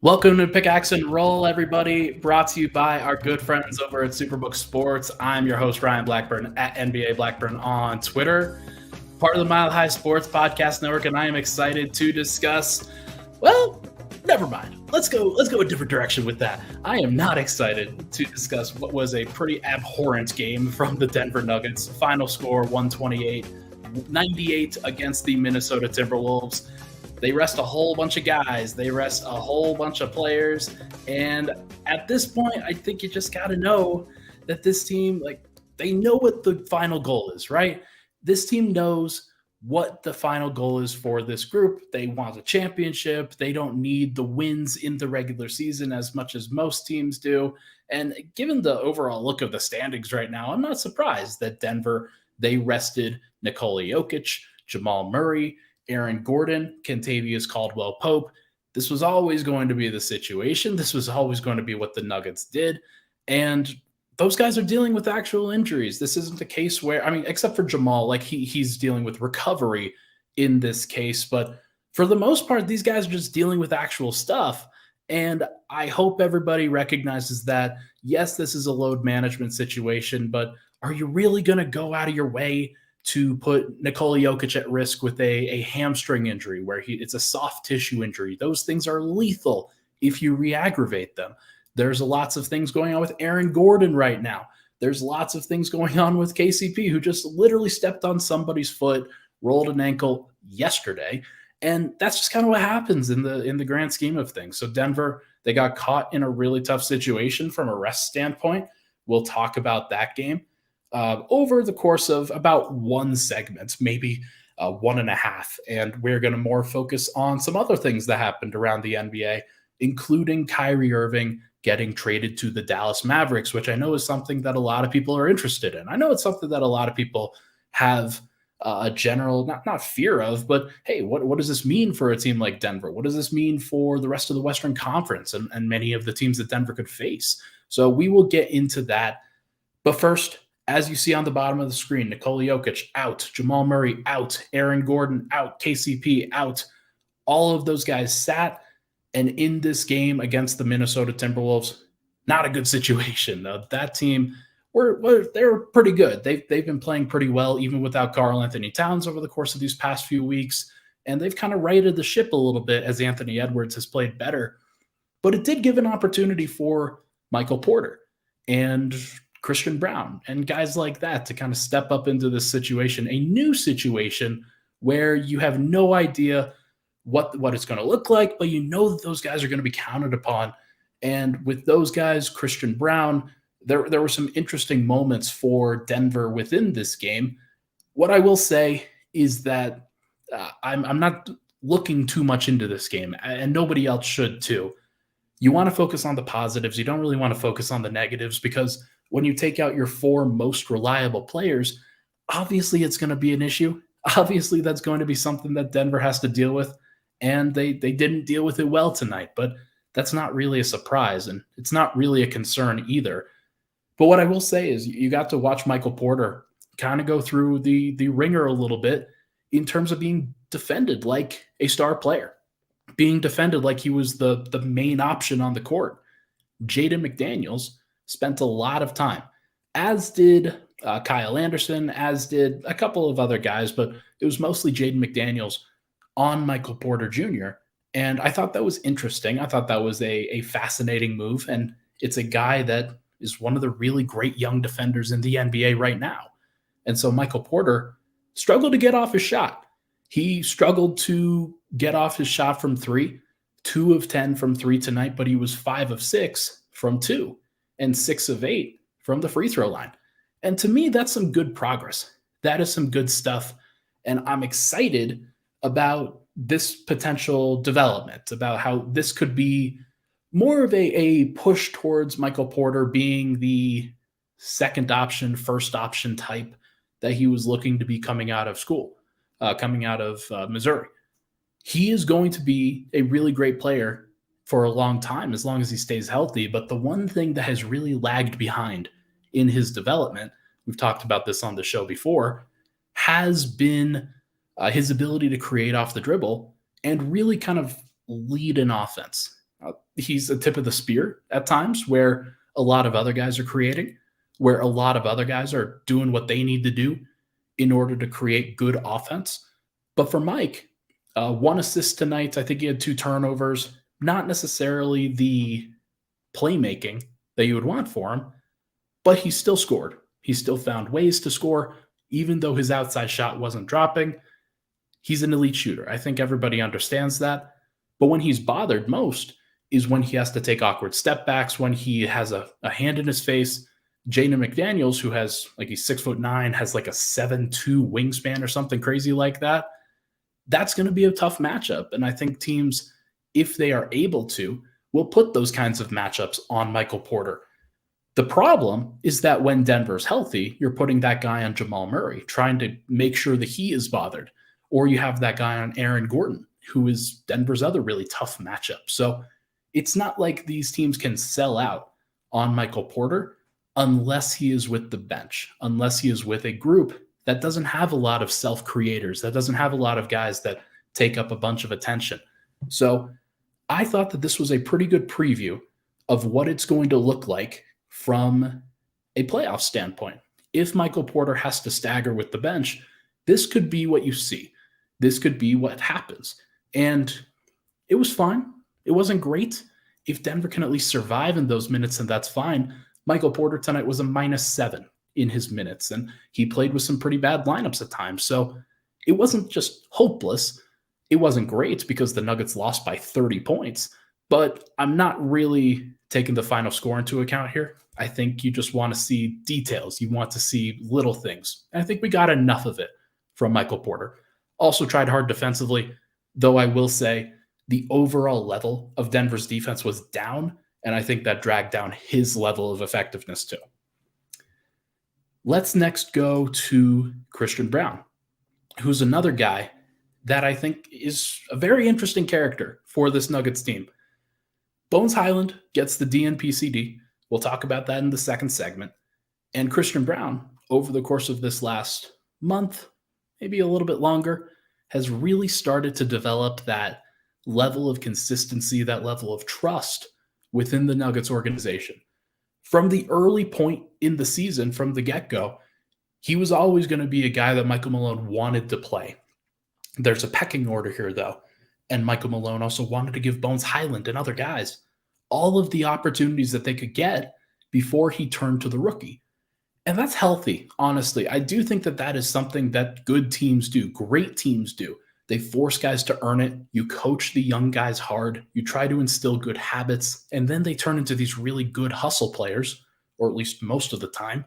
Welcome to Pickaxe and Roll, everybody. Brought to you by our good friends over at Superbook Sports. I'm your host, Ryan Blackburn, at NBA Blackburn on Twitter, part of the Mile High Sports Podcast Network, and I am excited to discuss, well, never mind. Let's go a different direction with that. I am not excited to discuss what was a pretty abhorrent game from the Denver Nuggets. Final score 128-98 against the Minnesota Timberwolves. They rest a whole bunch of guys. They rest a whole bunch of players. And at this point, I think you just got to know that this team, they know what the final goal is, right? This team knows what the final goal is for this group. They want a championship. They don't need the wins in the regular season as much as most teams do. And given the overall look of the standings right now, I'm not surprised that Denver, they rested Nikola Jokic, Jamal Murray, Aaron Gordon, Kentavious Caldwell-Pope. This was always going to be the situation. This was always going to be what the Nuggets did. And those guys are dealing with actual injuries. This isn't a case where, except for Jamal, he's dealing with recovery in this case. But for the most part, these guys are just dealing with actual stuff. And I hope everybody recognizes that, yes, this is a load management situation, but are you really going to go out of your way to put Nikola Jokic at risk with a hamstring injury where it's a soft tissue injury? Those things are lethal if you re-aggravate them. There's lots of things going on with Aaron Gordon right now. There's lots of things going on with KCP, who just literally stepped on somebody's foot, rolled an ankle yesterday. And that's just kind of what happens in the grand scheme of things. So Denver, they got caught in a really tough situation from a rest standpoint. We'll talk about that game over the course of about one segment, maybe 1.5. And we're going to more focus on some other things that happened around the NBA, including Kyrie Irving getting traded to the Dallas Mavericks, which I know is something that a lot of people are interested in. I know it's something that a lot of people have a general, not fear of, but hey, what does this mean for a team like Denver? What does this mean for the rest of the Western Conference and many of the teams that Denver could face? So we will get into that. But first, as you see on the bottom of the screen, Nikola Jokic out, Jamal Murray out, Aaron Gordon out, KCP out. All of those guys sat. And in this game against the Minnesota Timberwolves, not a good situation. That team, they're pretty good. They've been playing pretty well, even without Karl-Anthony Towns over the course of these past few weeks. And they've kind of righted the ship a little bit as Anthony Edwards has played better. But it did give an opportunity for Michael Porter and Christian Brown and guys like that to kind of step up into this situation, a new situation where you have no idea what it's going to look like, but you know that those guys are going to be counted upon. And with those guys, Christian Brown, there were some interesting moments for Denver within this game. What I will say is that I'm not looking too much into this game, and nobody else should too. You want to focus on the positives. You don't really want to focus on the negatives, because when you take out your four most reliable players, obviously it's going to be an issue. Obviously that's going to be something that Denver has to deal with. And they didn't deal with it well tonight, but that's not really a surprise, and it's not really a concern either. But what I will say is you got to watch Michael Porter kind of go through the ringer a little bit in terms of being defended like a star player, being defended like he was the main option on the court. Jaden McDaniels spent a lot of time, as did Kyle Anderson, as did a couple of other guys, but it was mostly Jaden McDaniels on Michael Porter Jr. And I thought that was interesting. I thought that was a fascinating move. And it's a guy that is one of the really great young defenders in the NBA right now. And so Michael Porter struggled to get off his shot. He struggled to get off his shot from three, 2 of 10 from three tonight, but he was 5 of 6 from two and 6 of 8 from the free throw line. And to me, that's some good progress. That is some good stuff. And I'm excited about this potential development, about how this could be more of a push towards Michael Porter being the second option, first option type that he was looking to be coming out of school, coming out of Missouri. He is going to be a really great player for a long time, as long as he stays healthy. But the one thing that has really lagged behind in his development, we've talked about this on the show before, has been his ability to create off the dribble and really kind of lead an offense. he's a tip of the spear at times where a lot of other guys are creating, where a lot of other guys are doing what they need to do in order to create good offense. But for Mike, 1 assist tonight. I think he had 2 turnovers. Not necessarily the playmaking that you would want for him, but he still scored. He still found ways to score, even though his outside shot wasn't dropping. He's an elite shooter. I think everybody understands that. But when he's bothered most is when he has to take awkward step backs, when he has a hand in his face. Jaden McDaniels, who has he's 6'9", has like a 7'2" wingspan or something crazy like that. That's going to be a tough matchup. And I think teams, if they are able to, will put those kinds of matchups on Michael Porter. The problem is that when Denver's healthy, you're putting that guy on Jamal Murray, trying to make sure that he is bothered. Or you have that guy on Aaron Gordon, who is Denver's other really tough matchup. So it's not like these teams can sell out on Michael Porter unless he is with the bench, unless he is with a group that doesn't have a lot of self-creators, that doesn't have a lot of guys that take up a bunch of attention. So I thought that this was a pretty good preview of what it's going to look like from a playoff standpoint. If Michael Porter has to stagger with the bench, this could be what you see. This could be what happens. And it was fine. It wasn't great. If Denver can at least survive in those minutes, then that's fine. Michael Porter tonight was a -7 in his minutes, and he played with some pretty bad lineups at times. So it wasn't just hopeless. It wasn't great because the Nuggets lost by 30 points, but I'm not really taking the final score into account here. I think you just want to see details. You want to see little things. And I think we got enough of it from Michael Porter. Also tried hard defensively, though I will say the overall level of Denver's defense was down, and I think that dragged down his level of effectiveness too. Let's next go to Christian Braun, who's another guy that I think is a very interesting character for this Nuggets team. Bones Hyland gets the DNP-CD. We'll talk about that in the second segment. And Christian Braun, over the course of this last month, maybe a little bit longer, has really started to develop that level of consistency, that level of trust within the Nuggets organization. From the early point in the season, from the get-go, he was always going to be a guy that Michael Malone wanted to play. There's a pecking order here, though, and Michael Malone also wanted to give Bones Hyland and other guys all of the opportunities that they could get before he turned to the rookie. And that's healthy, honestly. I do think that that is something that good teams do, great teams do. They force guys to earn it. You coach the young guys hard. You try to instill good habits, and then they turn into these really good hustle players, or at least most of the time.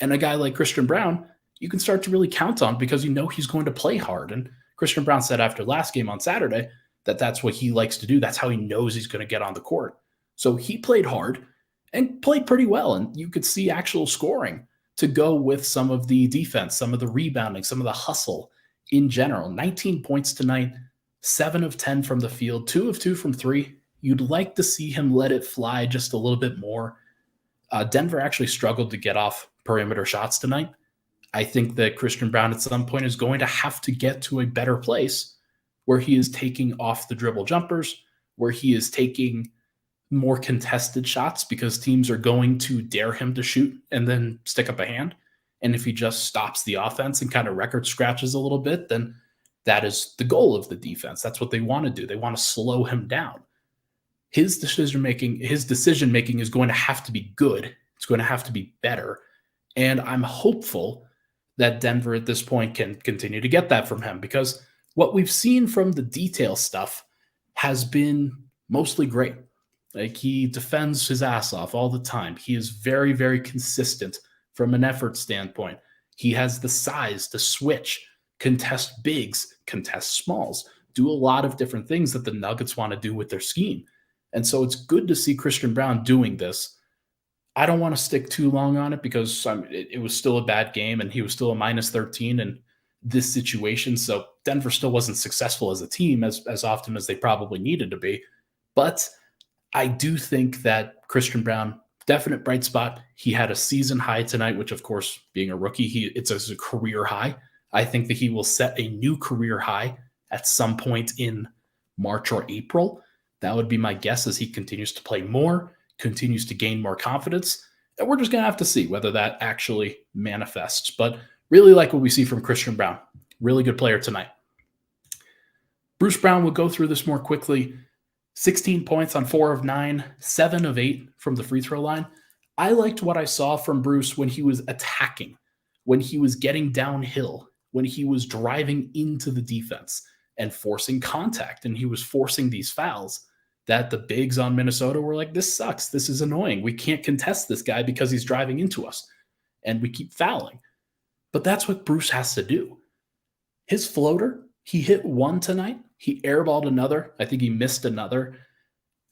And a guy like Christian Braun, you can start to really count on because you know he's going to play hard. And Christian Braun said after last game on Saturday that that's what he likes to do. That's how he knows he's going to get on the court. So he played hard and played pretty well. And you could see actual scoring to go with some of the defense, some of the rebounding, some of the hustle in general. 19 points tonight, 7 of 10 from the field, 2 of 2 from 3. You'd like to see him let it fly just a little bit more. Denver actually struggled to get off perimeter shots tonight. I think that Christian Braun at some point is going to have to get to a better place where he is taking off the dribble jumpers, where he is taking more contested shots because teams are going to dare him to shoot and then stick up a hand. And if he just stops the offense and kind of record scratches a little bit, then that is the goal of the defense. That's what they want to do. They want to slow him down. His decision-making is going to have to be good. It's going to have to be better. And I'm hopeful that Denver at this point can continue to get that from him because what we've seen from the detail stuff has been mostly great. Like he defends his ass off all the time. He is very, very consistent from an effort standpoint. He has the size to switch, contest bigs, contest smalls, do a lot of different things that the Nuggets want to do with their scheme. And so it's good to see Christian Braun doing this. I don't want to stick too long on it because it was still a bad game and he was still a -13 in this situation. So Denver still wasn't successful as a team as often as they probably needed to be. But I do think that Christian Braun, definite bright spot. He had a season high tonight, which of course, being a rookie, it's a career high. I think that he will set a new career high at some point in March or April. That would be my guess as he continues to play more, continues to gain more confidence. And we're just going to have to see whether that actually manifests. But really like what we see from Christian Braun. Really good player tonight. Bruce Brown will go through this more quickly. 16 points on 4 of 9, 7 of 8 from the free throw line. I liked what I saw from Bruce when he was attacking, when he was getting downhill, when he was driving into the defense and forcing contact, and he was forcing these fouls that the bigs on Minnesota were like, this sucks. This is annoying. We can't contest this guy because he's driving into us, and we keep fouling. But that's what Bruce has to do. His floater, he hit one tonight. He airballed another. I think he missed another.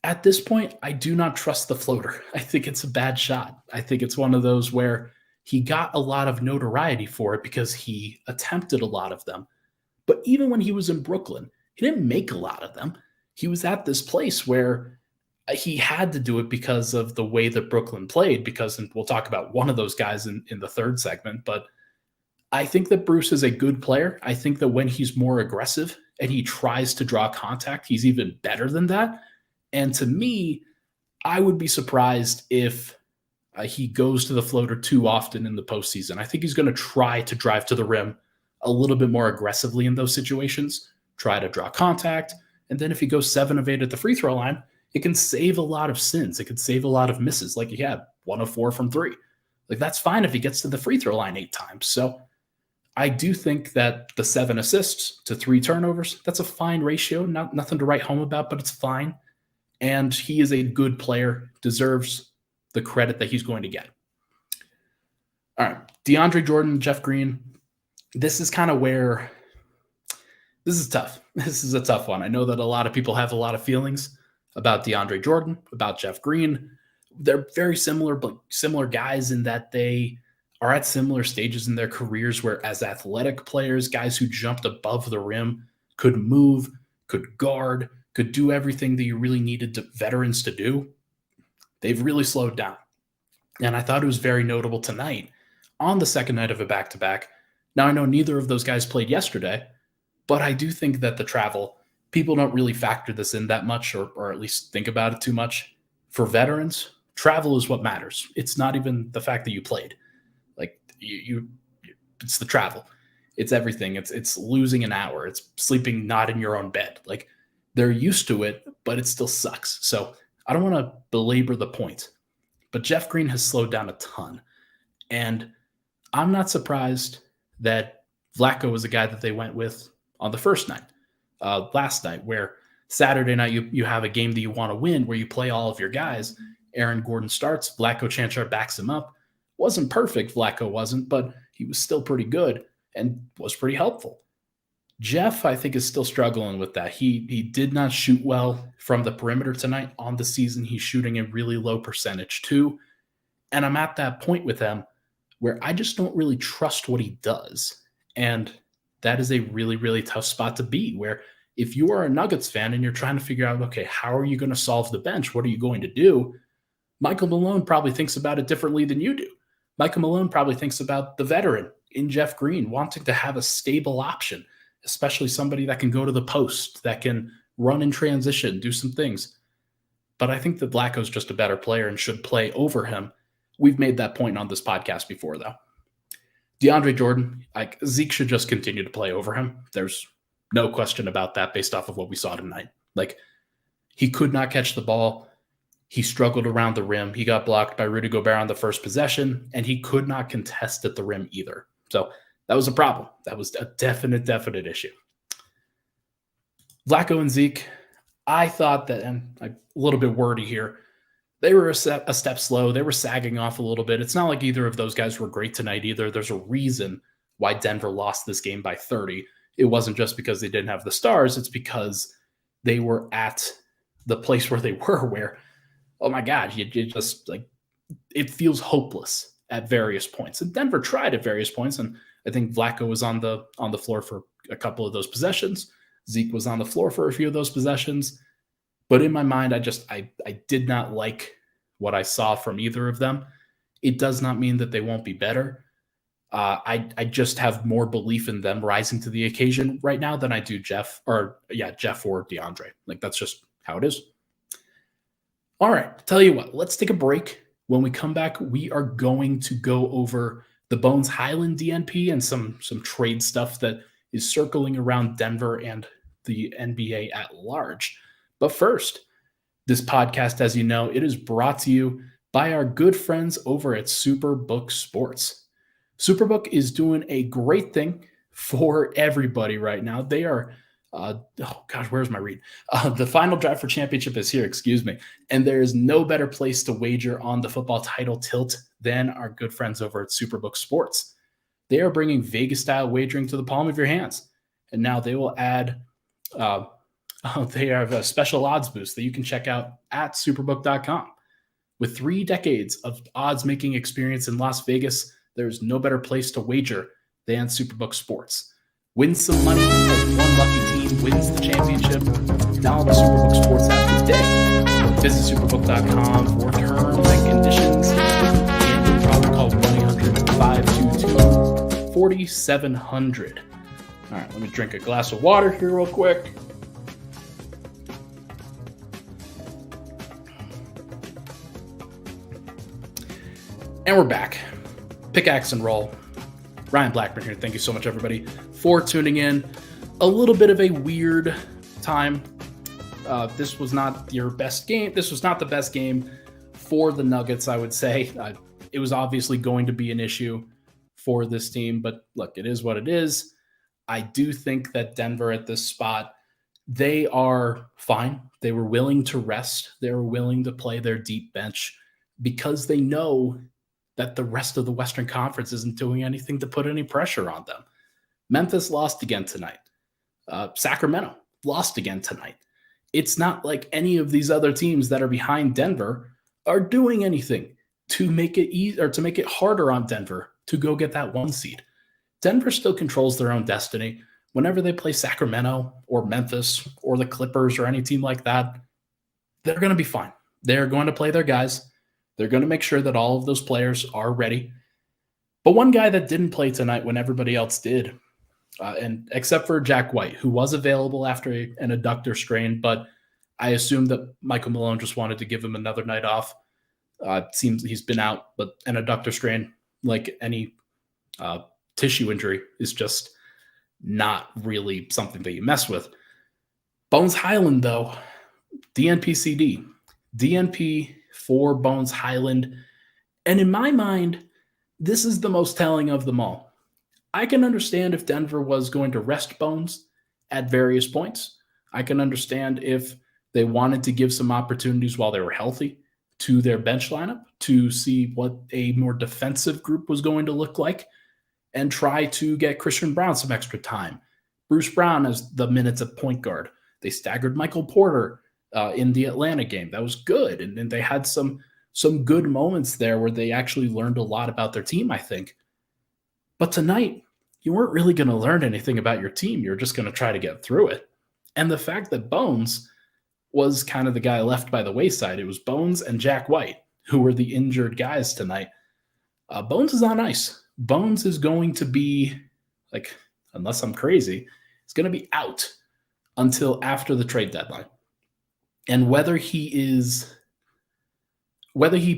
At this point, I do not trust the floater. I think it's a bad shot. I think it's one of those where he got a lot of notoriety for it because he attempted a lot of them. But even when he was in Brooklyn, he didn't make a lot of them. He was at this place where he had to do it because of the way that Brooklyn played, because, and we'll talk about one of those guys in the third segment, but I think that Bruce is a good player. I think that when he's more aggressive and he tries to draw contact, he's even better than that. And to me, I would be surprised if he goes to the floater too often in the postseason. I think he's going to try to drive to the rim a little bit more aggressively in those situations, try to draw contact. And then if he goes 7 of 8 at the free throw line, it can save a lot of sins. It could save a lot of misses like he had, 1 of 4 from 3. Like that's fine if he gets to the free throw line 8 times. So I do think that the 7 assists to 3 turnovers, that's a fine ratio. Nothing to write home about, but it's fine. And he is a good player, deserves the credit that he's going to get. All right, DeAndre Jordan, Jeff Green. This is kind of where this is tough. This is a tough one. I know that a lot of people have a lot of feelings about DeAndre Jordan, about Jeff Green. They're very similar, but similar guys in that they are at similar stages in their careers where as athletic players, guys who jumped above the rim, could move, could guard, could do everything that you really needed veterans to do, they've really slowed down. And I thought it was very notable tonight on the second night of a back-to-back. Now, I know neither of those guys played yesterday, but I do think that the travel, people don't really factor this in that much or at least think about it too much. For veterans, travel is what matters. It's not even the fact that you played. Like it's the travel. It's everything. It's losing an hour. It's sleeping not in your own bed. Like they're used to it, but it still sucks. So I don't want to belabor the point, but Jeff Green has slowed down a ton. And I'm not surprised that Vlatko was the guy that they went with on the first night, last night, where Saturday night you have a game that you want to win where you play all of your guys. Aaron Gordon starts. Vlatko Chanchar backs him up. Wasn't perfect, Vlatko wasn't, but he was still pretty good and was pretty helpful. Jeff, I think, is still struggling with that. He did not shoot well from the perimeter tonight. On the season, he's shooting a really low percentage too. And I'm at that point with him where I just don't really trust what he does. And that is a really, really tough spot to be, where if you are a Nuggets fan and you're trying to figure out, okay, how are you going to solve the bench? What are you going to do? Michael Malone probably thinks about it differently than you do. Michael Malone probably thinks about the veteran in Jeff Green, wanting to have a stable option, especially somebody that can go to the post, that can run in transition, do some things. But I think that Vlatko's just a better player and should play over him. We've made that point on this podcast before, though. DeAndre Jordan, Zeke should just continue to play over him. There's no question about that based off of what we saw tonight. Like, he could not catch the ball. He struggled around the rim. He got blocked by Rudy Gobert on the first possession, and he could not contest at the rim either. So that was a problem. That was a definite issue. Vlatko and Zeke, I thought that, and I'm a little bit wordy here, they were a step slow. They were sagging off a little bit. It's not like either of those guys were great tonight either. There's a reason why Denver lost this game by 30. It wasn't just because they didn't have the stars. It's because they were at the place where they were where, oh my God, you just like, it feels hopeless at various points. And Denver tried at various points. And I think Vlatko was on the floor for a couple of those possessions. Zeke was on the floor for a few of those possessions. But in my mind, I did not like what I saw from either of them. It does not mean that they won't be better. I just have more belief in them rising to the occasion right now than I do Jeff or DeAndre. Like, that's just how it is. All right, tell you what, let's take a break. When we come back, we are going to go over the Bones Hyland DNP and some trade stuff that is circling around Denver and the NBA at large. But first, this podcast, as you know, it is brought to you by our good friends over at Superbook Sports. Superbook is doing a great thing for everybody right now. They are, oh gosh, where's my read? The final draft for championship is here, excuse me. And there is no better place to wager on the football title tilt than our good friends over at Superbook Sports. They are bringing Vegas style wagering to the palm of your hands. And now they will add, they have a special odds boost that you can check out at superbook.com. With 3 decades of odds making experience in Las Vegas, there's no better place to wager than Superbook Sports. Win some money as one lucky team wins the championship. Download the Superbook Sports app today. Visit superbook.com for terms and conditions. And you can probably call 1-800-522-4700. All right, let me drink a glass of water here real quick. And we're back. Pickaxe and Roll. Ryan Blackburn here. Thank you so much, everybody, for tuning in. A little bit of a weird time. This was not your best game. This was not the best game for the Nuggets, I would say. It was obviously going to be an issue for this team, but look, it is what it is. I do think that Denver at this spot, they are fine. They were willing to rest. They were willing to play their deep bench because they know that the rest of the Western Conference isn't doing anything to put any pressure on them. Memphis lost again tonight. Sacramento lost again tonight. It's not like any of these other teams that are behind Denver are doing anything to make it easy or to make it harder on Denver to go get that 1 seed. Denver still controls their own destiny. Whenever they play Sacramento or Memphis or the Clippers or any team like that, they're going to be fine. They're going to play their guys. They're going to make sure that all of those players are ready. But one guy that didn't play tonight when everybody else did, and except for Jack White, who was available after an adductor strain, but I assume that Michael Malone just wanted to give him another night off. It seems he's been out, but an adductor strain, like any tissue injury, is just not really something that you mess with. Bones Hyland, though, DNP-CD. DNP for Bones Hyland. And in my mind, this is the most telling of them all. I can understand if Denver was going to rest Bones at various points. I can understand if they wanted to give some opportunities while they were healthy to their bench lineup to see what a more defensive group was going to look like and try to get Christian Brown some extra time. Bruce Brown as the minutes at point guard. They staggered Michael Porter in the Atlanta game. That was good. And they had some good moments there where they actually learned a lot about their team, I think. But tonight, you weren't really going to learn anything about your team. You're just going to try to get through it. And the fact that Bones was kind of the guy left by the wayside, it was Bones and Jack White who were the injured guys tonight. Bones is on ice. Bones is going to be, like, unless I'm crazy, it's going to be out until after the trade deadline. And whether he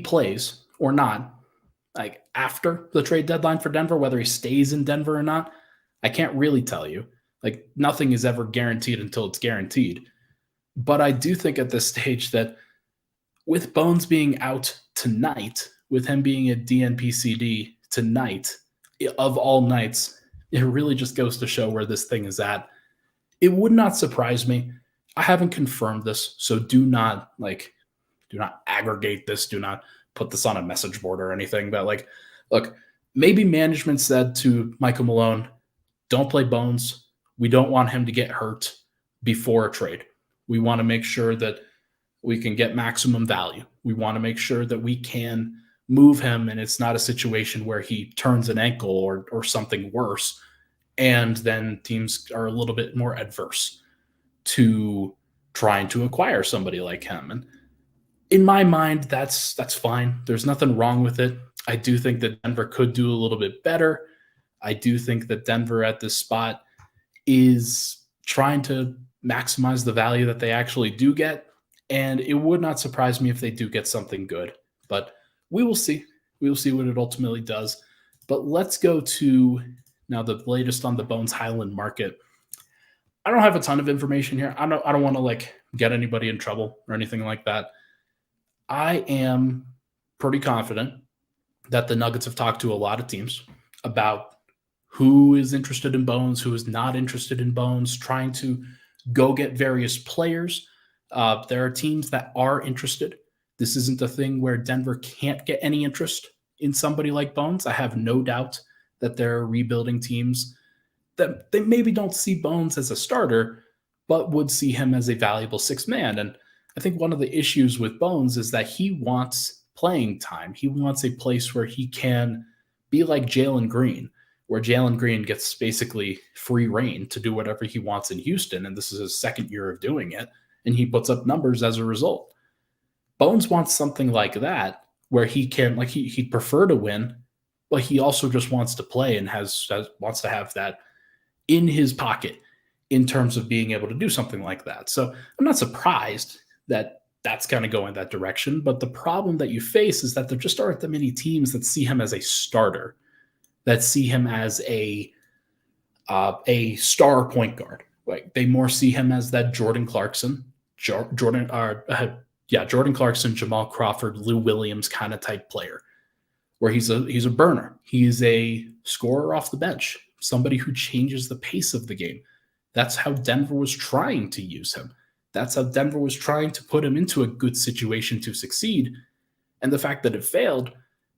plays or not, like after the trade deadline for Denver, whether he stays in Denver or not, I can't really tell you. Like, nothing is ever guaranteed until it's guaranteed. But I do think at this stage that with Bones being out tonight, with him being a DNP-CD tonight, of all nights, it really just goes to show where this thing is at. It would not surprise me. I haven't confirmed this, so do not aggregate this. Do not put this on a message board or anything. But like, look, maybe management said to Michael Malone, don't play Bones. We don't want him to get hurt before a trade. We want to make sure that we can get maximum value. We want to make sure that we can move him and it's not a situation where he turns an ankle or something worse, and then teams are a little bit more adverse to trying to acquire somebody like him. And in my mind, that's fine. There's nothing wrong with it. I do think that Denver could do a little bit better. I do think that Denver at this spot is trying to maximize the value that they actually do get. And it would not surprise me if they do get something good, but we will see. We will see what it ultimately does. But let's go to now the latest on the Bones Hyland market. I don't have a ton of information here. I don't want to like get anybody in trouble or anything like that. I am pretty confident that the Nuggets have talked to a lot of teams about who is interested in Bones, who is not interested in Bones, trying to go get various players. There are teams that are interested. This isn't a thing where Denver can't get any interest in somebody like Bones. I have no doubt that there are rebuilding teams that they maybe don't see Bones as a starter, but would see him as a valuable sixth man. And I think one of the issues with Bones is that he wants playing time. He wants a place where he can be like Jalen Green, where Jalen Green gets basically free reign to do whatever he wants in Houston. And this is his second year of doing it. And he puts up numbers as a result. Bones wants something like that, where he can, like, he'd prefer to win, but he also just wants to play and wants to have that in his pocket in terms of being able to do something like that. So I'm not surprised that that's kind of going that direction. But the problem that you face is that there just aren't that many teams that see him as a starter, that see him as a star point guard. Like, they more see him as that Jordan Clarkson, Jordan Clarkson, Jamal Crawford, Lou Williams kind of type player, where he's a burner. He's a scorer off the bench, somebody who changes the pace of the game. That's how Denver was trying to use him. That's how Denver was trying to put him into a good situation to succeed. And the fact that it failed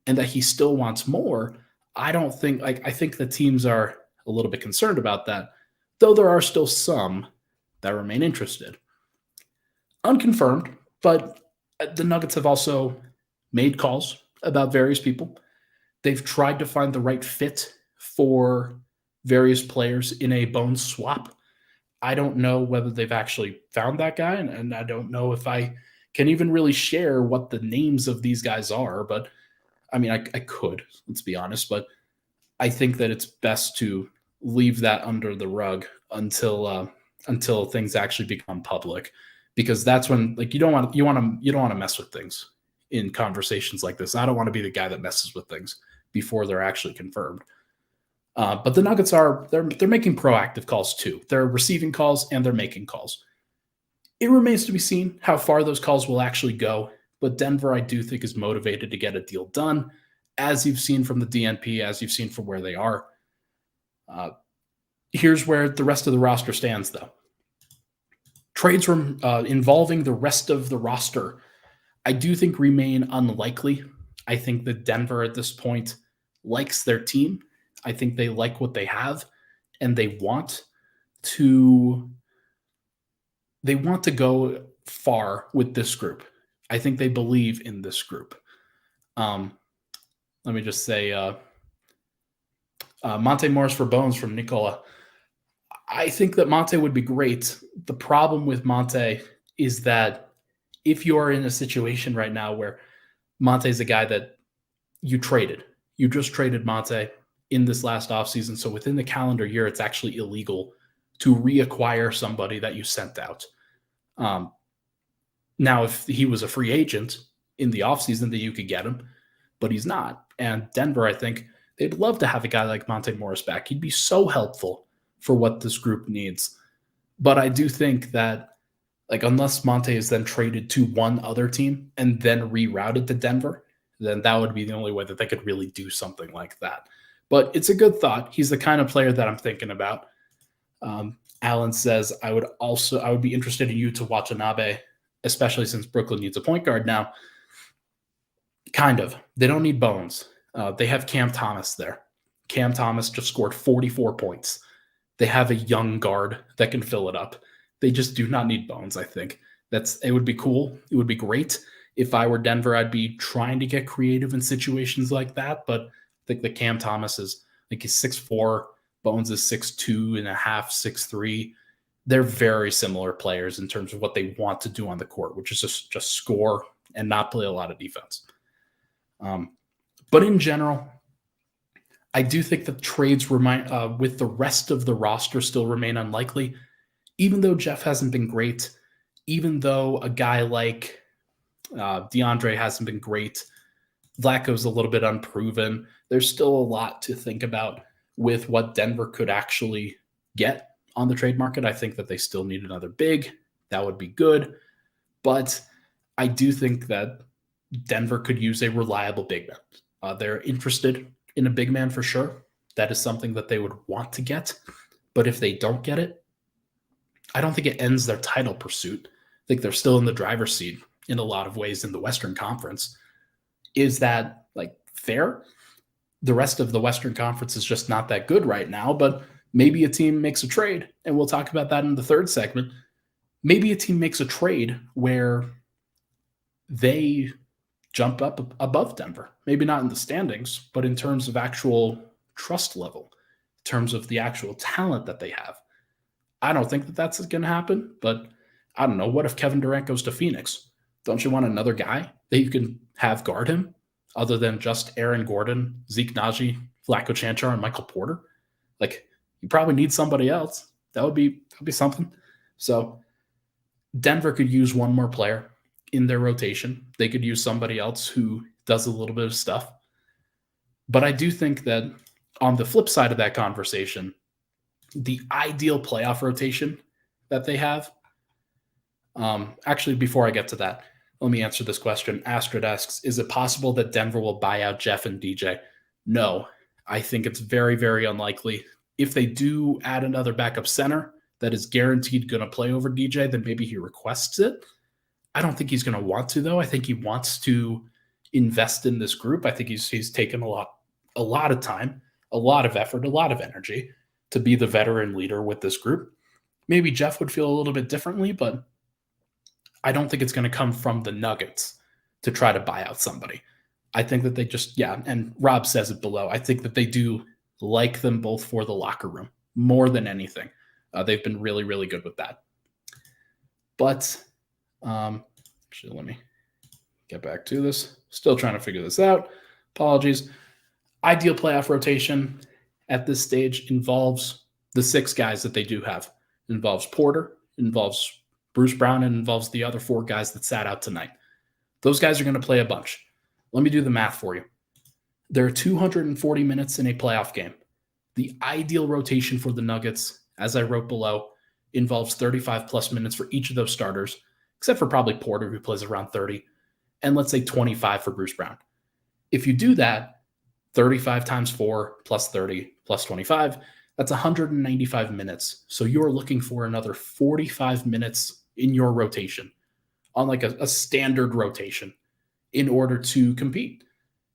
and that he still wants more, I think the teams are a little bit concerned about that, though there are still some that remain interested. Unconfirmed, but the Nuggets have also made calls about various people. They've tried to find the right fit for various players in a Bones swap. I don't know whether they've actually found that guy, and I don't know if I can even really share what the names of these guys are, but I mean, I could, let's be honest, but I think that it's best to leave that under the rug until things actually become public, because that's when, like, you don't want to mess with things in conversations like this. I don't want to be the guy that messes with things before they're actually confirmed. But the Nuggets they're making proactive calls too. They're receiving calls and they're making calls. It remains to be seen how far those calls will actually go. But Denver, I do think, is motivated to get a deal done, as you've seen from the DNP, as you've seen from where they are. Here's where the rest of the roster stands, though. Trades involving the rest of the roster, I do think, remain unlikely. I think that Denver at this point likes their team. I think they like what they have, and they want to go far with this group. I think they believe in this group. Let me just say, Monte Morris for Bones from Nicola. I think that Monte would be great. The problem with Monte is that if you're in a situation right now where Monte's a guy that you just traded Monte in this last offseason. So within the calendar year, it's actually illegal to reacquire somebody that you sent out. Now, if he was a free agent in the offseason, that you could get him, but he's not. And Denver, I think they'd love to have a guy like Monte Morris back. He'd be so helpful for what this group needs. But I do think that, like, unless Monte is then traded to one other team and then rerouted to Denver, then that would be the only way that they could really do something like that. But it's a good thought. He's the kind of player that I'm thinking about. Alan says, I would be interested in you to watch Watanabe, especially since Brooklyn needs a point guard now. Kind of. They don't need Bones. They have Cam Thomas there. Cam Thomas just scored 44 points. They have a young guard that can fill it up. They just do not need Bones, I think. It would be cool. It would be great. If I were Denver, I'd be trying to get creative in situations like that. But I think that Cam Thomas is, like, he's 6'4", Bones is 6'2 and a half, 6'3". They're very similar players in terms of what they want to do on the court, which is just score and not play a lot of defense. But in general, I do think that trades with the rest of the roster still remain unlikely. Even though Jeff hasn't been great, even though a guy like DeAndre hasn't been great, Vlatko's a little bit unproven, there's still a lot to think about with what Denver could actually get on the trade market. I think that they still need another big. That would be good. But I do think that Denver could use a reliable big man. They're interested in a big man for sure. That is something that they would want to get. But if they don't get it, I don't think it ends their title pursuit. I think they're still in the driver's seat in a lot of ways in the Western Conference. Is that like fair? The rest of the Western Conference is just not that good right now, but maybe a team makes a trade, and we'll talk about that in the third segment. Maybe a team makes a trade where they jump up above Denver. Maybe not in the standings, but in terms of actual trust level, in terms of the actual talent that they have. I don't think that that's going to happen, but I don't know. What if Kevin Durant goes to Phoenix? Don't you want another guy that you can have guard him other than just Aaron Gordon, Zeke Naji, Vlatko Chanchar, and Michael Porter? Like, you probably need somebody else. That would be something. So Denver could use one more player in their rotation. They could use somebody else who does a little bit of stuff. But I do think that on the flip side of that conversation, the ideal playoff rotation that they have, actually, before I get to that, let me answer this question. Astrid asks, is it possible that Denver will buy out Jeff and DJ? No, I think it's very, very unlikely. If they do add another backup center that is guaranteed going to play over DJ, then maybe he requests it. I don't think he's going to want to, though. I think he wants to invest in this group. I think he's taken a lot of time, a lot of effort, a lot of energy to be the veteran leader with this group. Maybe Jeff would feel a little bit differently, but I don't think it's going to come from the Nuggets to try to buy out somebody. I think that they just, and Rob says it below, I think that they do like them both for the locker room more than anything. They've been really, really good with that. But actually, let me get back to this. Still trying to figure this out. Apologies. Ideal playoff rotation at this stage involves the 6 guys that they do have. It involves Porter, involves Bruce Brown, and involves the other 4 guys that sat out tonight. Those guys are going to play a bunch. Let me do the math for you. There are 240 minutes in a playoff game. The ideal rotation for the Nuggets, as I wrote below, involves 35 plus minutes for each of those starters, except for probably Porter, who plays around 30, and let's say 25 for Bruce Brown. If you do that, 35 times 4 plus 30 plus 25, that's 195 minutes. So you're looking for another 45 minutes in your rotation on like a standard rotation in order to compete.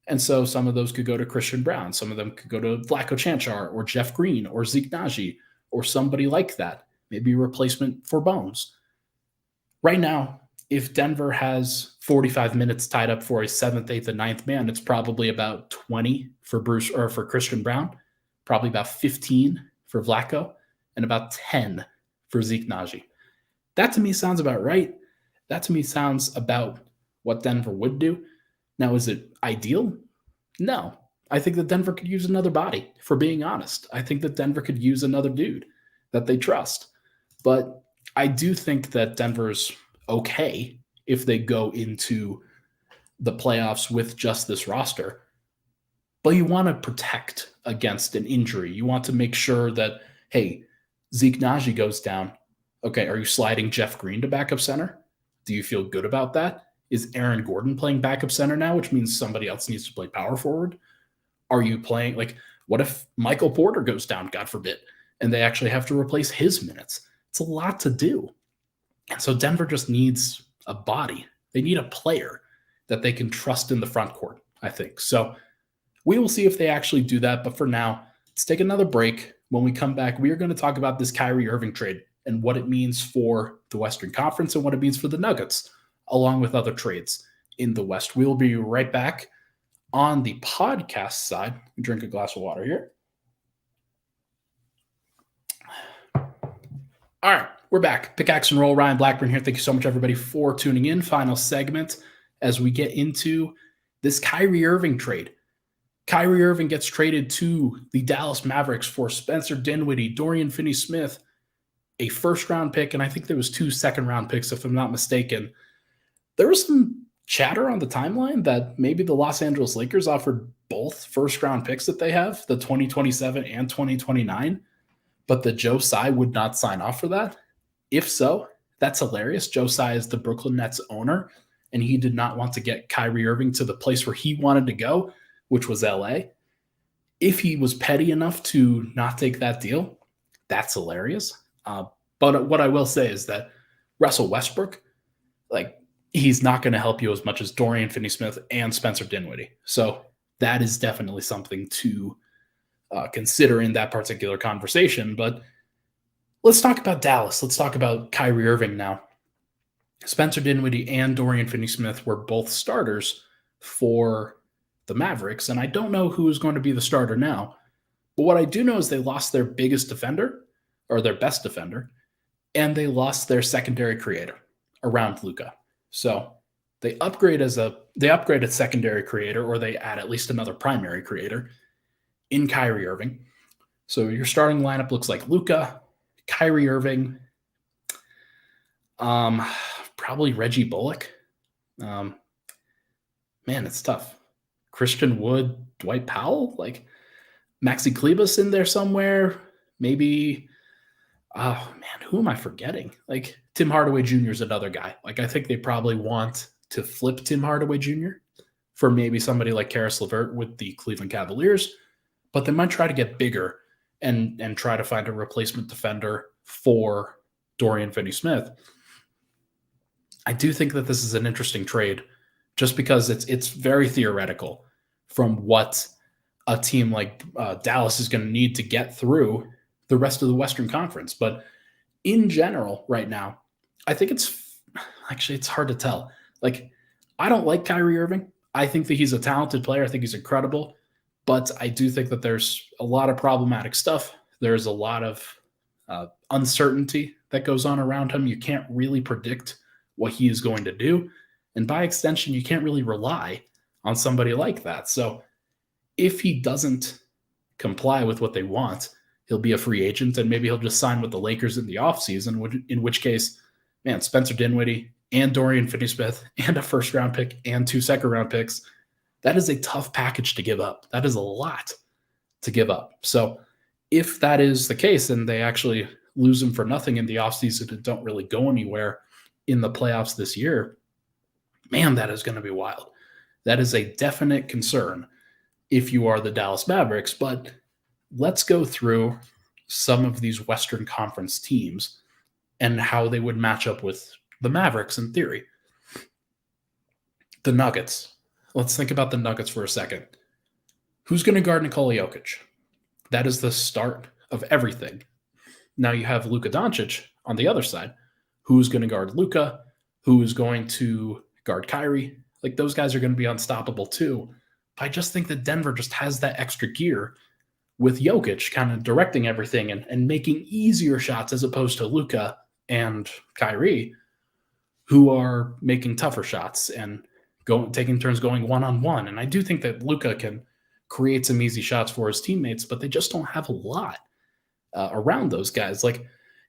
And so some of those could go to Christian Brown. Some of them could go to Vlatko Chanchar or Jeff Green or Zeke Naji or somebody like that, maybe a replacement for Bones. Right now, if Denver has 45 minutes tied up for a 7th, 8th, and 9th man, it's probably about 20 for Bruce or for Christian Brown, probably about 15 for Vlatko, and about 10 for Zeke Naji. That to me sounds about right. That to me sounds about what Denver would do. Now, is it ideal? No. I think that Denver could use another body, for being honest. I think that Denver could use another dude that they trust. But I do think that Denver's okay if they go into the playoffs with just this roster. But you want to protect against an injury. You want to make sure that, hey, Zeke Naji goes down. Okay, are you sliding Jeff Green to backup center? Do you feel good about that? Is Aaron Gordon playing backup center now, which means somebody else needs to play power forward? Are you playing, like, what if Michael Porter goes down, God forbid, and they actually have to replace his minutes? It's a lot to do. And so Denver just needs a body. They need a player that they can trust in the front court, I think. So we will see if they actually do that. But for now, let's take another break. When we come back, we are going to talk about this Kyrie Irving trade and what it means for the Western Conference and what it means for the Nuggets, along with other trades in the West. We'll be right back on the podcast side. Drink a glass of water here. All right, we're back. Pickaxe and Roll, Ryan Blackburn here. Thank you so much, everybody, for tuning in. Final segment as we get into this Kyrie Irving trade. Kyrie Irving gets traded to the Dallas Mavericks for Spencer Dinwiddie, Dorian Finney-Smith, a first round pick, and I think there was 2 second round picks, if I'm not mistaken. There was some chatter on the timeline that maybe the Los Angeles Lakers offered both first round picks that they have, the 2027 and 2029, but the Joe Tsai would not sign off for that. If so, that's hilarious. Joe Tsai is the Brooklyn Nets owner, and he did not want to get Kyrie Irving to the place where he wanted to go, which was LA. If he was petty enough to not take that deal, that's hilarious. But what I will say is that Russell Westbrook, like, he's not going to help you as much as Dorian Finney-Smith and Spencer Dinwiddie. So that is definitely something to consider in that particular conversation. But let's talk about Dallas. Let's talk about Kyrie Irving now. Spencer Dinwiddie and Dorian Finney-Smith were both starters for the Mavericks, and I don't know who is going to be the starter now. But what I do know is they lost their biggest defender, or their best defender, and they lost their secondary creator around Luka. So they upgraded secondary creator, or they add at least another primary creator in Kyrie Irving. So your starting lineup looks like Luka, Kyrie Irving, probably Reggie Bullock. Man, it's tough. Christian Wood, Dwight Powell, like Maxi Klebas in there somewhere. Maybe, oh man, who am I forgetting? Like Tim Hardaway Jr. is another guy. Like I think they probably want to flip Tim Hardaway Jr. for maybe somebody like Karis LeVert with the Cleveland Cavaliers, but they might try to get bigger and try to find a replacement defender for Dorian Finney-Smith. I do think that this is an interesting trade just because it's very theoretical from what a team like Dallas is going to need to get through the rest of the Western Conference. But in general, right now, I think it's hard to tell. Like, I don't like Kyrie Irving. I think that he's a talented player. I think he's incredible. But I do think that there's a lot of problematic stuff. There's a lot of uncertainty that goes on around him. You can't really predict what he is going to do. And by extension, you can't really rely on somebody like that. So if he doesn't comply with what they want, he'll be a free agent and maybe he'll just sign with the Lakers in the offseason, in which case, man, Spencer Dinwiddie and Dorian Finney-Smith and a first-round pick and 2 second-round picks, that is a tough package to give up. That is a lot to give up. So if that is the case and they actually lose him for nothing in the offseason and don't really go anywhere in the playoffs this year, man, that is going to be wild. That is a definite concern if you are the Dallas Mavericks. But let's go through some of these Western Conference teams and how they would match up with the Mavericks in theory. The Nuggets. Let's think about the Nuggets for a second. Who's going to guard Nikola Jokic? That is the start of everything. Now you have Luka Doncic on the other side. Who's going to guard Luka? Who is going to guard Kyrie? Like, those guys are going to be unstoppable too. But I just think that Denver just has that extra gear with Jokic kind of directing everything and making easier shots as opposed to Luka and Kyrie, who are making tougher shots and taking turns going one-on-one. And I do think that Luka can create some easy shots for his teammates, but they just don't have a lot around those guys. Like,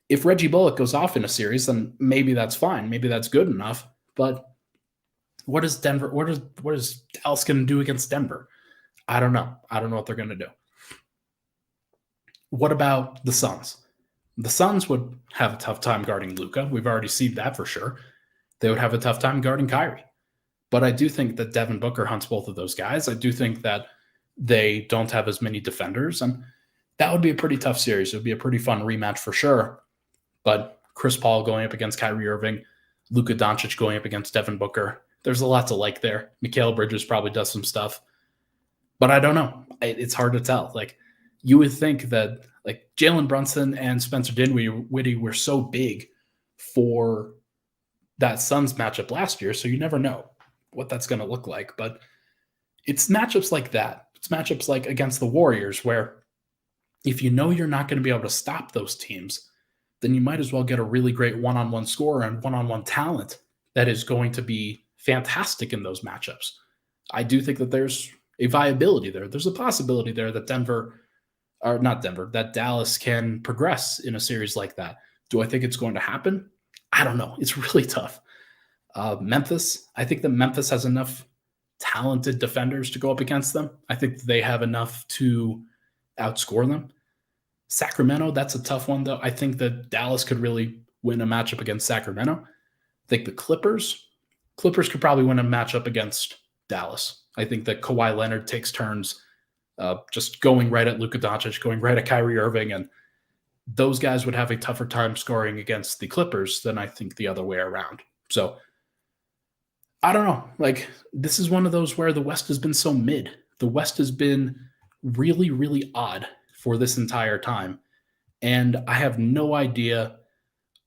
if Reggie Bullock goes off in a series, then maybe that's fine. Maybe that's good enough. But what is Dallas going to do against Denver? I don't know. I don't know what they're going to do. What about the Suns? The Suns would have a tough time guarding Luka. We've already seen that for sure. They would have a tough time guarding Kyrie. But I do think that Devin Booker hunts both of those guys. I do think that they don't have as many defenders. And that would be a pretty tough series. It would be a pretty fun rematch for sure. But Chris Paul going up against Kyrie Irving, Luka Doncic going up against Devin Booker, there's a lot to like there. Mikal Bridges probably does some stuff. But I don't know. It's hard to tell. Like, you would think that like Jalen Brunson and Spencer Dinwiddie were so big for that Suns matchup last year, so you never know what that's going to look like. But it's matchups like that. It's matchups like against the Warriors where if you know you're not going to be able to stop those teams, then you might as well get a really great one-on-one scorer and one-on-one talent that is going to be fantastic in those matchups. I do think that there's a viability there. There's a possibility there that that Dallas can progress in a series like that. Do I think it's going to happen? I don't know. It's really tough. Memphis, I think that Memphis has enough talented defenders to go up against them. I think they have enough to outscore them. Sacramento, that's a tough one, though. I think that Dallas could really win a matchup against Sacramento. I think the Clippers could probably win a matchup against Dallas. I think that Kawhi Leonard takes turns just going right at Luka Doncic, going right at Kyrie Irving, and those guys would have a tougher time scoring against the Clippers than I think the other way around. So I don't know. Like, this is one of those where the West has been so mid. The West has been really, really odd for this entire time. And I have no idea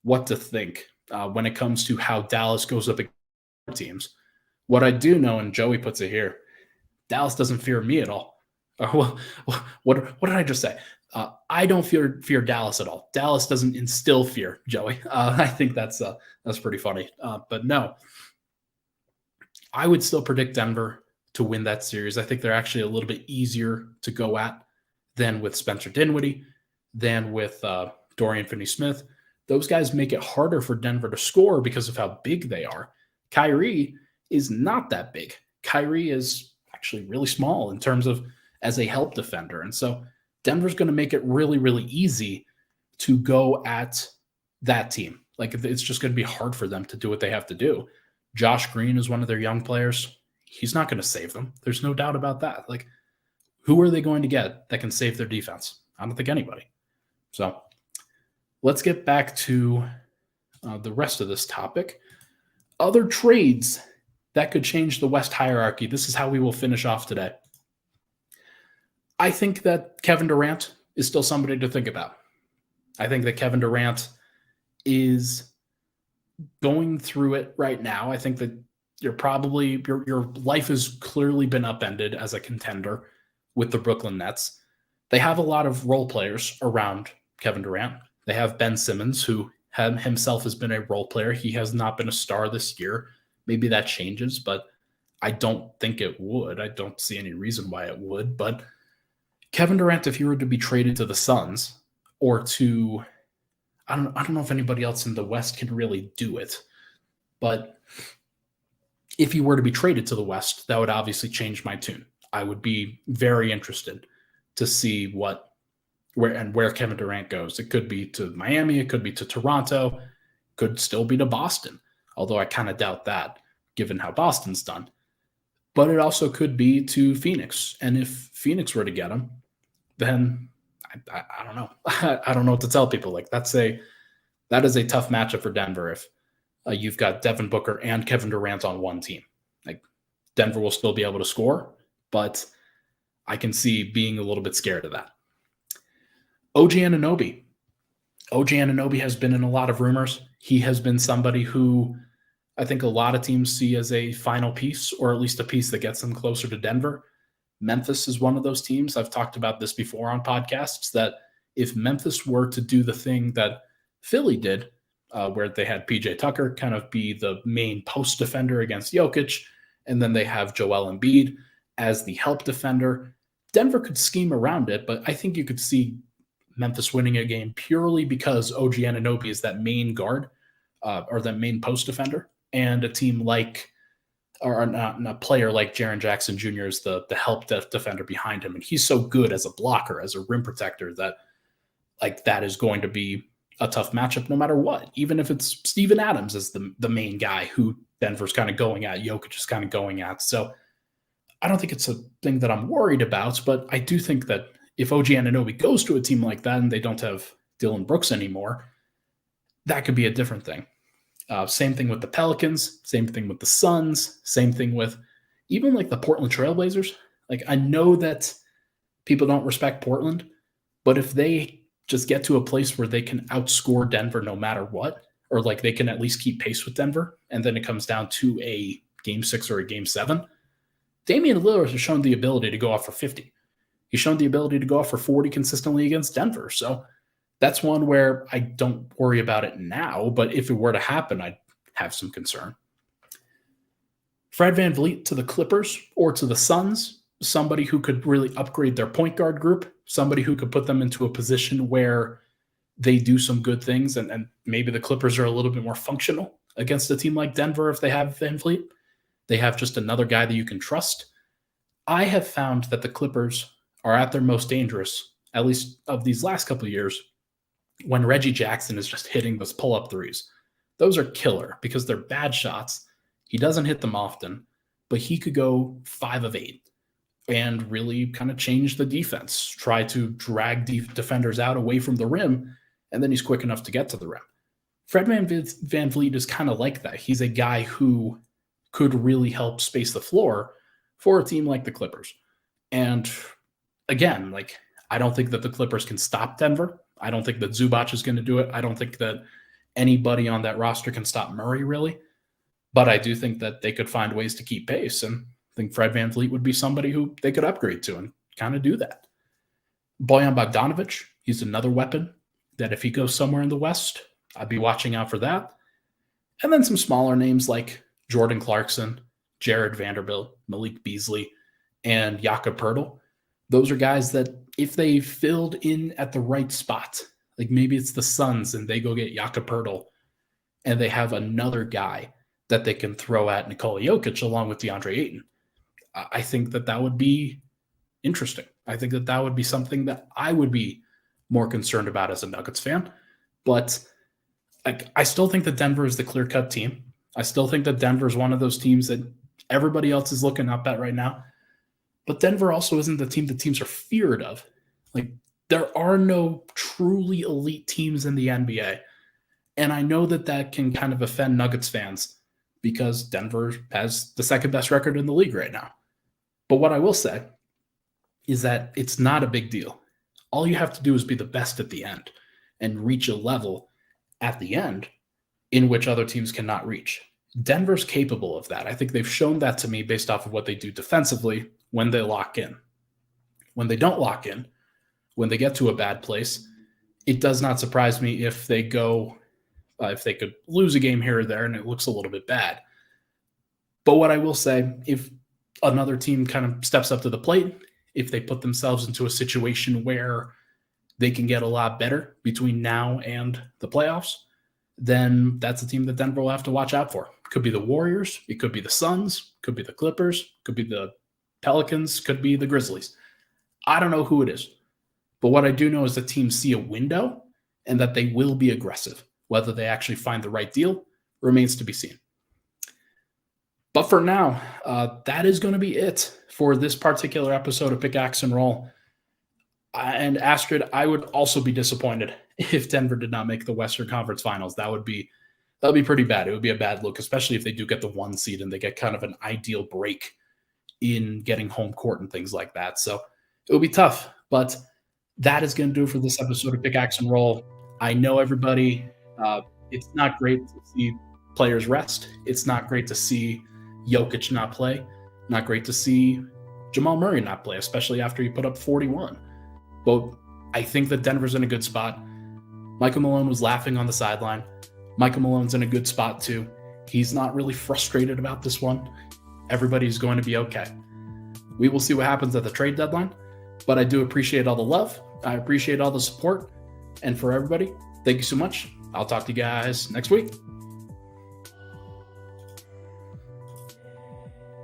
what to think when it comes to how Dallas goes up against teams. What I do know, and Joey puts it here, Dallas doesn't fear me at all. Well, what did I just say? I don't fear Dallas at all. Dallas doesn't instill fear, Joey. I think that's pretty funny. But no, I would still predict Denver to win that series. I think they're actually a little bit easier to go at than with Spencer Dinwiddie, than with Dorian Finney-Smith. Those guys make it harder for Denver to score because of how big they are. Kyrie is not that big. Kyrie is actually really small in terms of as a help defender. And so Denver's going to make it really, really easy to go at that team. Like, it's just going to be hard for them to do what they have to do. Josh Green is one of their young players. He's not going to save them. There's no doubt about that. Like, who are they going to get that can save their defense? I don't think anybody. So let's get back to the rest of this topic. Other trades that could change the West hierarchy. This is how we will finish off today. I think that Kevin Durant is still somebody to think about. I think that Kevin Durant is going through it right now. I think that your life has clearly been upended as a contender with the Brooklyn Nets. They have a lot of role players around Kevin Durant. They have Ben Simmons, who himself has been a role player. He has not been a star this year. Maybe that changes, but I don't think it would. I don't see any reason why it would. But Kevin Durant, if he were to be traded to the Suns or to, I don't know if anybody else in the West can really do it, but if he were to be traded to the West, that would obviously change my tune. I would be very interested to see where Kevin Durant goes. It could be to Miami, it could be to Toronto, could still be to Boston, although I kind of doubt that given how Boston's done. But it also could be to Phoenix. And if Phoenix were to get him, then I don't know. I don't know what to tell people. Like, that is a tough matchup for Denver if you've got Devin Booker and Kevin Durant on one team. Like, Denver will still be able to score, but I can see being a little bit scared of that. OG Anunoby. OG Anunoby has been in a lot of rumors. He has been somebody who I think a lot of teams see as a final piece, or at least a piece that gets them closer to Denver. Memphis is one of those teams. I've talked about this before on podcasts, that if Memphis were to do the thing that Philly did, where they had PJ Tucker kind of be the main post defender against Jokic, and then they have Joel Embiid as the help defender, Denver could scheme around it, but I think you could see Memphis winning a game purely because OG Anunoby is that main guard or that main post defender, and a team like, or not a player like Jaren Jackson Jr. is the help defender behind him. And he's so good as a blocker, as a rim protector, that like that is going to be a tough matchup no matter what. Even if it's Steven Adams as the main guy who Denver's kind of going at, Jokic is kind of going at. So I don't think it's a thing that I'm worried about, but I do think that if OG Anunoby goes to a team like that and they don't have Dylan Brooks anymore, that could be a different thing. Same thing with the Pelicans, same thing with the Suns, same thing with even like the Portland Trailblazers. Like, I know that people don't respect Portland, but if they just get to a place where they can outscore Denver no matter what, or like they can at least keep pace with Denver, and then it comes down to a game 6 or a game 7, Damian Lillard has shown the ability to go off for 50. He's shown the ability to go off for 40 consistently against Denver. So that's one where I don't worry about it now, but if it were to happen, I'd have some concern. Fred VanVleet to the Clippers or to the Suns, somebody who could really upgrade their point guard group, somebody who could put them into a position where they do some good things, and maybe the Clippers are a little bit more functional against a team like Denver if they have Van Vliet. They have just another guy that you can trust. I have found that the Clippers are at their most dangerous, at least of these last couple of years, when Reggie Jackson is just hitting those pull-up threes. Those are killer because they're bad shots. He doesn't hit them often, but he could go 5 of 8 and really kind of change the defense, try to drag defenders out away from the rim, and then he's quick enough to get to the rim. Fred Van Vliet is kind of like that. He's a guy who could really help space the floor for a team like the Clippers. And again, like, I don't think that the Clippers can stop Denver. I don't think that Zubac is going to do it. I don't think that anybody on that roster can stop Murray, really. But I do think that they could find ways to keep pace. And I think Fred Van Vliet would be somebody who they could upgrade to and kind of do that. Bojan Bogdanovic, he's another weapon that if he goes somewhere in the West, I'd be watching out for that. And then some smaller names like Jordan Clarkson, Jared Vanderbilt, Malik Beasley, and Jakob Poeltl. Those are guys that if they filled in at the right spot, like maybe it's the Suns and they go get Jakob Poeltl and they have another guy that they can throw at Nikola Jokic along with DeAndre Ayton. I think that that would be interesting. I think that that would be something that I would be more concerned about as a Nuggets fan. But I still think that Denver is the clear-cut team. I still think that Denver is one of those teams that everybody else is looking up at right now. But Denver also isn't the team that teams are feared of. Like, there are no truly elite teams in the NBA. And I know that that can kind of offend Nuggets fans because Denver has the second best record in the league right now. But what I will say is that it's not a big deal. All you have to do is be the best at the end and reach a level at the end in which other teams cannot reach. Denver's capable of that. I think they've shown that to me based off of what they do defensively when they lock in. When they don't lock in, when they get to a bad place, it does not surprise me if they go, if they could lose a game here or there and it looks a little bit bad. But what I will say, if another team kind of steps up to the plate, if they put themselves into a situation where they can get a lot better between now and the playoffs, then that's a team that Denver will have to watch out for. Could be the Warriors, it could be the Suns, could be the Clippers, could be the Pelicans, could be the Grizzlies. I don't know who it is. But what I do know is that teams see a window and that they will be aggressive. Whether they actually find the right deal remains to be seen. But for now, that is going to be it for this particular episode of Pickaxe and Roll. And Astrid, I would also be disappointed if Denver did not make the Western Conference Finals. That would be pretty bad. It would be a bad look, especially if they do get the 1 seed and they get kind of an ideal break in getting home court and things like that. So it would be tough. But that is going to do it for this episode of Pickaxe and Roll. I know everybody, it's not great to see players rest. It's not great to see Jokic not play. Not great to see Jamal Murray not play, especially after he put up 41. But I think that Denver's in a good spot. Michael Malone was laughing on the sideline. Michael Malone's in a good spot too. He's not really frustrated about this one. Everybody's going to be okay. We will see what happens at the trade deadline, but I do appreciate all the love. I appreciate all the support. And for everybody, thank you so much. I'll talk to you guys next week.